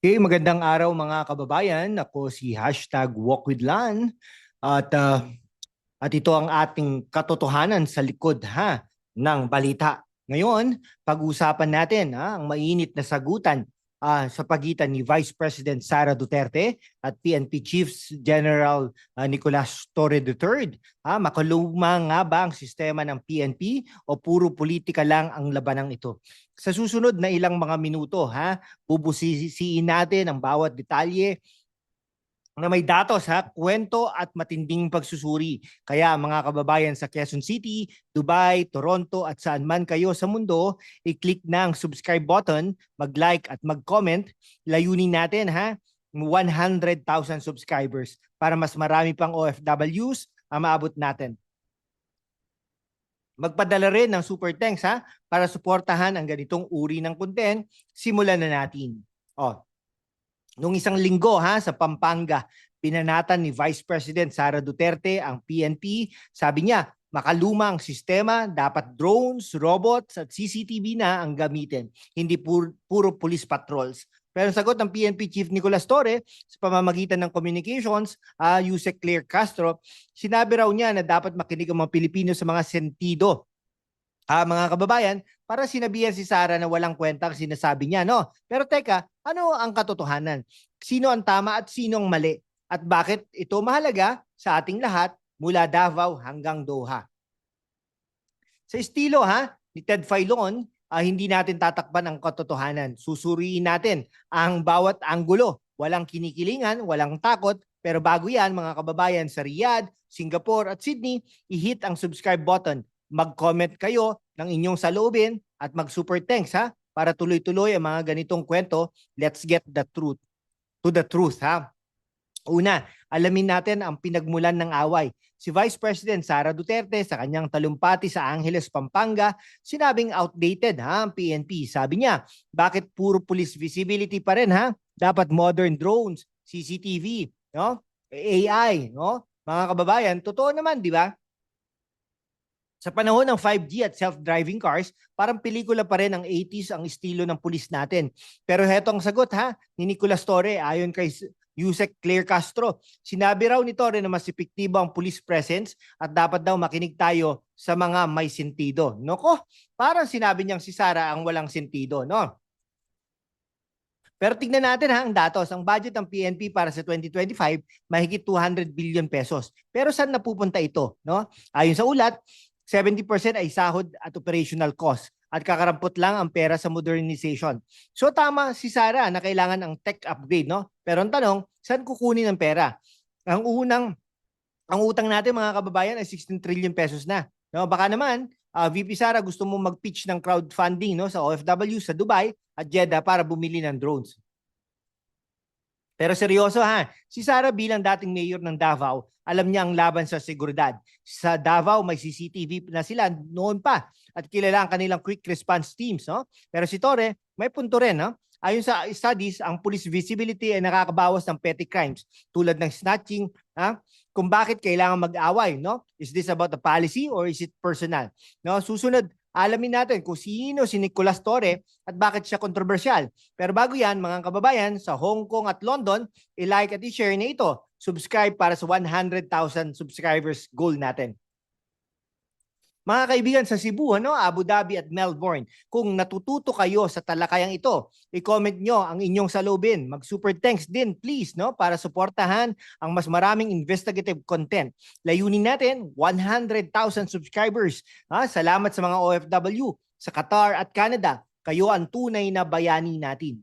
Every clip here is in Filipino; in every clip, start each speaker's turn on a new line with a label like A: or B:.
A: Okay, magandang araw mga kababayan. Ako si #WalkWithLan at at ito ang ating katotohanan sa likod ng balita. Ngayon, pag-uusapan natin ang mainit na sagutan sa pagitan ni Vice President Sara Duterte at PNP Chief General Nicolas Torre III. Makaluma nga ba ang sistema ng PNP o puro politika lang ang labanang ito? Sa susunod na ilang mga minuto, bubusisiin natin ang bawat detalye na may datos, kwento at matinding pagsusuri. Kaya mga kababayan sa Quezon City, Dubai, Toronto at saan man kayo sa mundo, i-click na ang subscribe button, mag-like at mag-comment. Layunin natin 100,000 subscribers para mas marami pang OFWs ang maabot natin. Magpadala rin ng super thanks para suportahan ang ganitong uri ng content. Simulan na natin. Nung isang linggo sa Pampanga, pinanatan ni Vice President Sara Duterte ang PNP. Sabi niya, makaluma ang sistema, dapat drones, robots at CCTV na ang gamitin, hindi puro police patrols. Pero sagot ng PNP Chief Nicolas Torre sa pamamagitan ng communications, Yusek Claire Castro, sinabi raw niya na dapat makinig ang mga Pilipino sa mga sentido. Mga kababayan, para sinabihan si Sara na walang kwenta ang sinasabi niya, no? Pero teka, ano ang katotohanan? Sino ang tama at sino ang mali? At bakit ito mahalaga sa ating lahat mula Davao hanggang Doha? Sa estilo ni Ted Filon, hindi natin tatakpan ang katotohanan. Susuriin natin ang bawat anggulo. Walang kinikilingan, walang takot. Pero bago yan, mga kababayan sa Riyadh, Singapore at Sydney, i-hit ang subscribe button. Mag-comment kayo ng inyong saloobin at mag-super thanks para tuloy-tuloy ang mga ganitong kwento. Let's get the truth to the truth Una, alamin natin ang pinagmulan ng away. Si Vice President Sara Duterte sa kanyang talumpati sa Angeles, Pampanga, sinabing outdated ang PNP. Sabi niya, bakit puro police visibility pa rin Dapat modern drones, CCTV, no? AI, no? Mga kababayan, totoo naman, di ba? Sa panahon ng 5G at self-driving cars, parang pelikula pa rin ang 80s ang estilo ng pulis natin. Pero heto ang sagot ni Nicolas Torre ayon kay Yusek Claire Castro. Sinabi raw ni Torre na mas epektibo ang police presence at dapat daw makinig tayo sa mga may sentido. Noko, parang sinabi niyang si Sara ang walang sentido, no? Pero tignan natin ang datos. Ang budget ng PNP para sa 2025, mahigit 200 billion pesos. Pero saan napupunta ito? No? Ayon sa ulat, 70% ay sahod at operational cost at kakarampot lang ang pera sa modernization. So tama si Sara na kailangan ng tech upgrade, no? Pero ang tanong, saan kukunin ang pera? Ang utang natin mga kababayan ay 16 trillion pesos na. No, baka naman VP Sara gusto mo mag-pitch ng crowdfunding sa OFW sa Dubai at Jeddah para bumili ng drones. Pero seryoso si Sara bilang dating mayor ng Davao, alam niya ang laban sa seguridad. Sa Davao may CCTV na sila noon pa at kilala ang kanilang quick response teams, no? Pero si Torre may punto rin, no? Ayon sa studies, ang police visibility ay nakakabawas ng petty crimes tulad ng snatching, kung bakit kailangan mag-away, no? Is this about the policy or is it personal? No, susunod, alamin natin kung sino si Nicolas Torre at bakit siya kontrobersyal. Pero bago yan, mga kababayan, sa Hong Kong at London, i-like at i-share na ito. Subscribe para sa 100,000 subscribers goal natin. Mga kaibigan sa Cebu, Abu Dhabi at Melbourne, kung natututo kayo sa talakayang ito, i-comment nyo ang inyong saloobin. Mag-super thanks din please para suportahan ang mas maraming investigative content. Layunin natin 100,000 subscribers. Salamat sa mga OFW sa Qatar at Canada. Kayo ang tunay na bayani natin.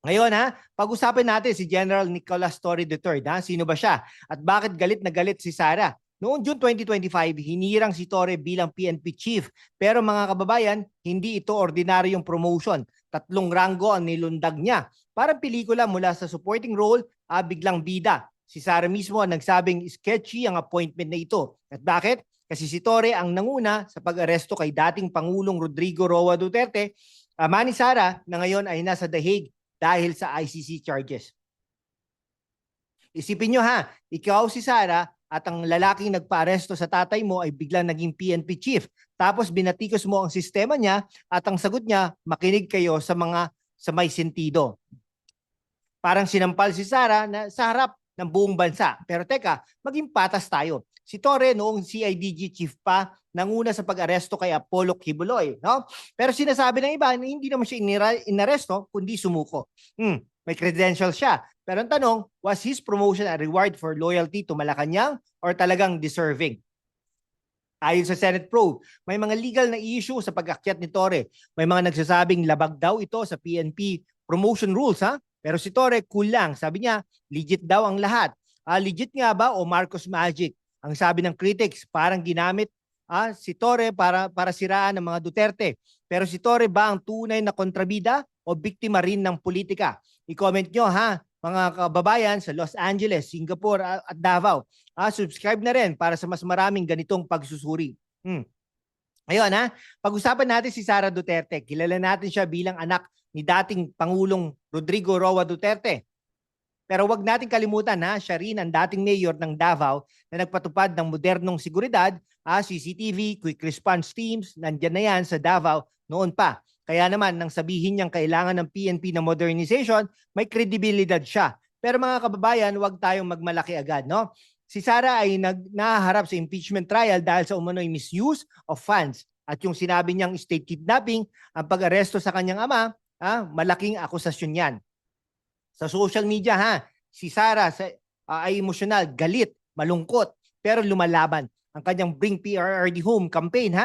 A: Ngayon pag-usapan natin si General Nicolas Torre III. Sino ba siya? At bakit galit na galit si Sara? Noong June 2025, hinirang si Torre bilang PNP chief. Pero mga kababayan, hindi ito ordinaryong promotion. 3 ranggo ang nilundag niya. Parang pelikula mula sa supporting role, biglang bida. Si Sara mismo ang nagsabing sketchy ang appointment na ito. At bakit? Kasi si Torre ang nanguna sa pag-aresto kay dating Pangulong Rodrigo Roa Duterte, ama ni Sara na ngayon ay nasa The Hague dahil sa ICC charges. Isipin nyo ikaw si Sara at ang lalaking nagpa-aresto sa tatay mo ay biglang naging PNP chief. Tapos binatikos mo ang sistema niya at ang sagot niya, makinig kayo sa may sentido. Parang sinampal si Sara na sa harap ng buong bansa. Pero teka, maging patas tayo. Si Torre noong CIDG chief pa nanguna sa pag-aresto kay Apollo Kibuloy, no? Pero sinasabi ng iba na hindi naman siya inaresto kundi sumuko. May credentials siya. Pero ang tanong, was his promotion a reward for loyalty to Malacanang or talagang deserving? Ayon sa Senate Probe, may mga legal na issue sa pag-akyat ni Torre. May mga nagsasabing labag daw ito sa PNP promotion rules, ha? Pero si Torre cool lang. Sabi niya, legit daw ang lahat. Legit nga ba o Marcos Magic? Ang sabi ng critics, parang ginamit si Torre para siraan ng mga Duterte. Pero si Torre ba ang tunay na kontrabida o biktima rin ng politika? I-comment nyo ha, mga kababayan sa Los Angeles, Singapore at Davao. Subscribe na rin para sa mas maraming ganitong pagsusuri. Ayun pag-usapan natin si Sara Duterte. Kilala natin siya bilang anak ni dating Pangulong Rodrigo Roa Duterte. Pero wag natin kalimutan siya rin ang dating mayor ng Davao na nagpatupad ng modernong seguridad, CCTV, quick response teams, nandyan na yan sa Davao noon pa. Kaya naman, nang sabihin niyang kailangan ng PNP na modernization, may kredibilidad siya. Pero mga kababayan, wag tayong magmalaki agad, no? Si Sara ay nahaharap sa impeachment trial dahil sa umano'y misuse of funds. At yung sinabi niyang state kidnapping, ang pag-aresto sa kanyang ama, malaking akusasyon yan. Sa social media si Sara ay emosyonal, galit, malungkot, pero lumalaban. Ang kanyang Bring PRRD Home campaign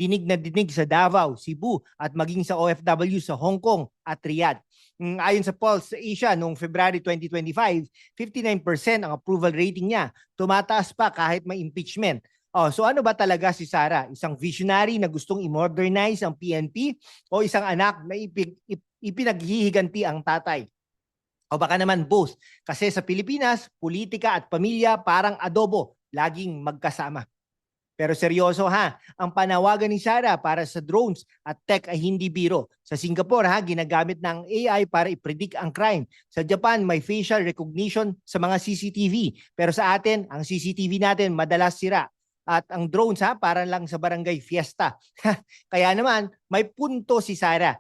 A: dinig na dinig sa Davao, Cebu at maging sa OFW sa Hong Kong at Riyadh. Ayon sa Pulse Asia noong February 2025, 59% ang approval rating niya. Tumataas pa kahit may impeachment. So ano ba talaga si Sara? Isang visionary na gustong i-modernize ang PNP o isang anak na ipinaghihiganti ang tatay? O baka naman both. Kasi sa Pilipinas, politika at pamilya parang adobo, laging magkasama. Pero seryoso ang panawagan ni Sara para sa drones at tech ay hindi biro. Sa Singapore ginagamit ng AI para i-predict ang crime. Sa Japan may facial recognition sa mga CCTV. Pero sa atin, ang CCTV natin madalas sira. At ang drones para lang sa barangay fiesta. Kaya naman, may punto si Sara.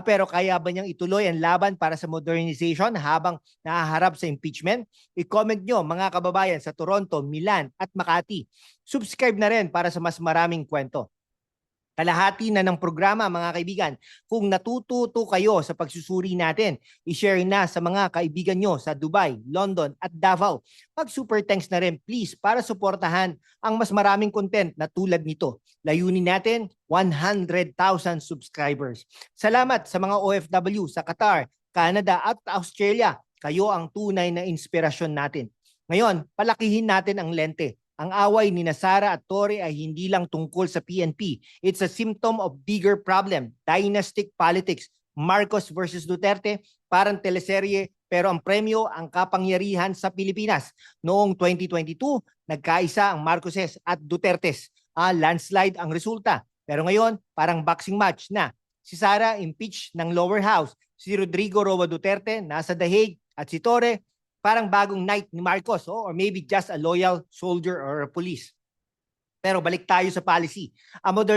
A: Pero kaya ba niyang ituloy ang laban para sa modernization habang nahaharap sa impeachment? I-comment nyo mga kababayan sa Toronto, Milan at Makati. Subscribe na rin para sa mas maraming kwento. Kalahati na ng programa mga kaibigan. Kung natututo kayo sa pagsusuri natin, i-share na sa mga kaibigan nyo sa Dubai, London at Davao. Mag-super thanks na rin please para suportahan ang mas maraming content na tulad nito. Layunin natin 100,000 subscribers. Salamat sa mga OFW sa Qatar, Canada at Australia. Kayo ang tunay na inspirasyon natin. Ngayon, palakihin natin ang lente. Ang away ni Sara at Torre ay hindi lang tungkol sa PNP. It's a symptom of bigger problem, dynastic politics. Marcos versus Duterte, parang teleserye pero ang premyo ang kapangyarihan sa Pilipinas. Noong 2022, nagkaisa ang Marcoses at Dutertes. Landslide ang resulta. Pero ngayon, parang boxing match na. Si Sara impeach ng lower house. Si Rodrigo Roa Duterte nasa The Hague at si Torre parang bagong knight ni Marcos or maybe just a loyal soldier or a police. Pero balik tayo sa policy. Ang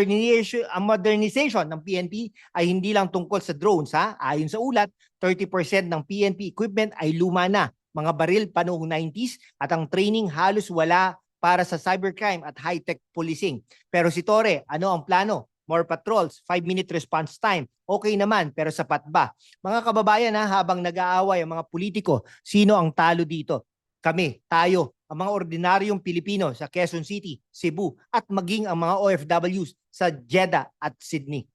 A: modernization ng PNP ay hindi lang tungkol sa drones. Ayon sa ulat, 30% ng PNP equipment ay luma na. Mga baril pa noong 90s at ang training halos wala para sa cybercrime at high-tech policing. Pero si Torre, ano ang plano? More patrols, 5-minute response time. Okay naman, pero sapat ba? Mga kababayan habang nag-aaway ang mga politiko, sino ang talo dito? Kami, tayo, ang mga ordinaryong Pilipino sa Quezon City, Cebu, at maging ang mga OFWs sa Jeddah at Sydney.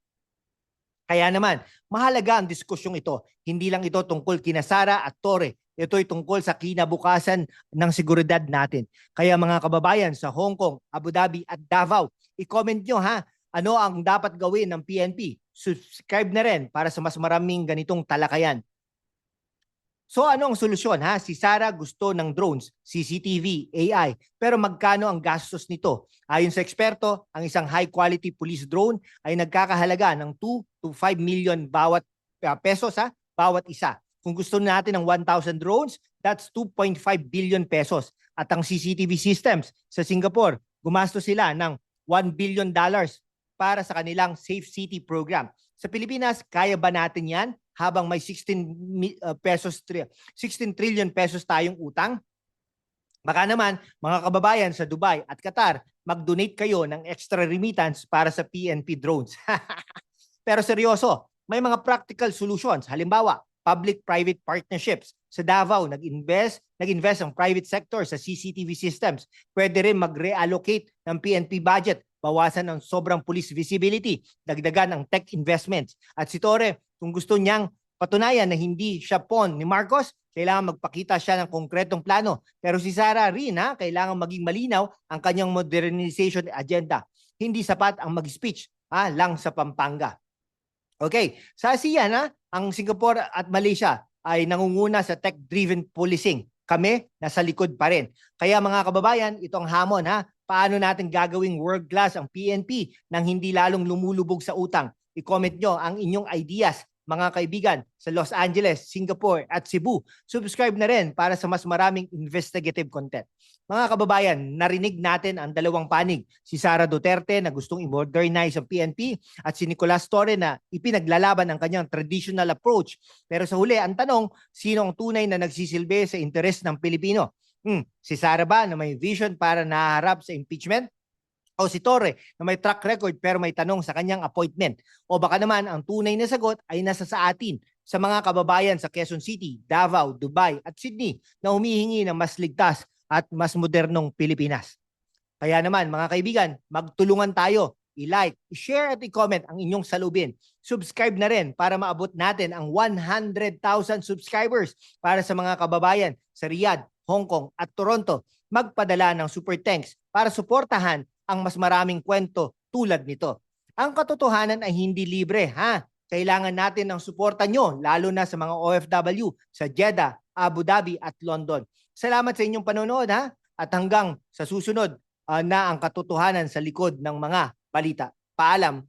A: Kaya naman, mahalaga ang diskusyong ito. Hindi lang ito tungkol kina Sara at Torre. Ito'y tungkol sa kinabukasan ng seguridad natin. Kaya mga kababayan sa Hong Kong, Abu Dhabi at Davao, i-comment nyo ano ang dapat gawin ng PNP? Subscribe na rin para sa mas maraming ganitong talakayan. So ano ang solusyon Si Sara gusto ng drones, CCTV, AI. Pero magkano ang gastos nito? Ayon sa eksperto, ang isang high quality police drone ay nagkakahalaga ng 2 to 5 million bawat pesos bawat isa. Kung gusto natin ng 1,000 drones, that's 2.5 billion pesos. At ang CCTV systems sa Singapore, gumastos sila ng $1 billion para sa kanilang Safe City program. Sa Pilipinas, kaya ba natin yan? habang may 16 trillion pesos tayong utang? Baka naman, mga kababayan sa Dubai at Qatar, mag-donate kayo ng extra remittance para sa PNP drones. Pero seryoso, may mga practical solutions. Halimbawa, public-private partnerships. Sa Davao, nag-invest ang private sector sa CCTV systems. Pwede rin mag-reallocate ng PNP budget, bawasan ang sobrang police visibility, dagdagan ang tech investments. At si Torre, kung gusto niyang patunayan na hindi siya pawn ni Marcos, kailangan magpakita siya ng konkretong plano. Pero si Sara rin, kailangan maging malinaw ang kanyang modernization agenda. Hindi sapat ang mag-speech lang sa Pampanga. Okay, sa ASEAN, ang Singapore at Malaysia ay nangunguna sa tech-driven policing. Kami, nasa likod pa rin. Kaya mga kababayan, itong hamon, paano natin gagawing world-class ang PNP nang hindi lalong lumulubog sa utang? I-comment nyo ang inyong ideas, mga kaibigan, sa Los Angeles, Singapore at Cebu. Subscribe na rin para sa mas maraming investigative content. Mga kababayan, narinig natin ang dalawang panig. Si Sara Duterte na gustong i-modernize ang PNP at si Nicolas Torre na ipinaglalaban ang kanyang traditional approach. Pero sa huli, ang tanong, sino ang tunay na nagsisilbi sa interes ng Pilipino? Si Sara ba na may vision para naharap sa impeachment? O si Torre na may track record pero may tanong sa kanyang appointment? O baka naman ang tunay na sagot ay nasa sa atin, sa mga kababayan sa Quezon City, Davao, Dubai at Sydney na humihingi ng mas ligtas at mas modernong Pilipinas. Kaya naman mga kaibigan, magtulungan tayo. I-like, i-share at i-comment ang inyong salubin. Subscribe na rin para maabot natin ang 100,000 subscribers para sa mga kababayan sa Riyadh, Hong Kong at Toronto. Magpadala ng super thanks para suportahan ang mas maraming kwento tulad nito. Ang katotohanan ay hindi libre, Kailangan natin ng suporta nyo, lalo na sa mga OFW sa Jeddah, Abu Dhabi at London. Salamat sa inyong panonood, at hanggang sa susunod na ang katotohanan sa likod ng mga balita. Paalam.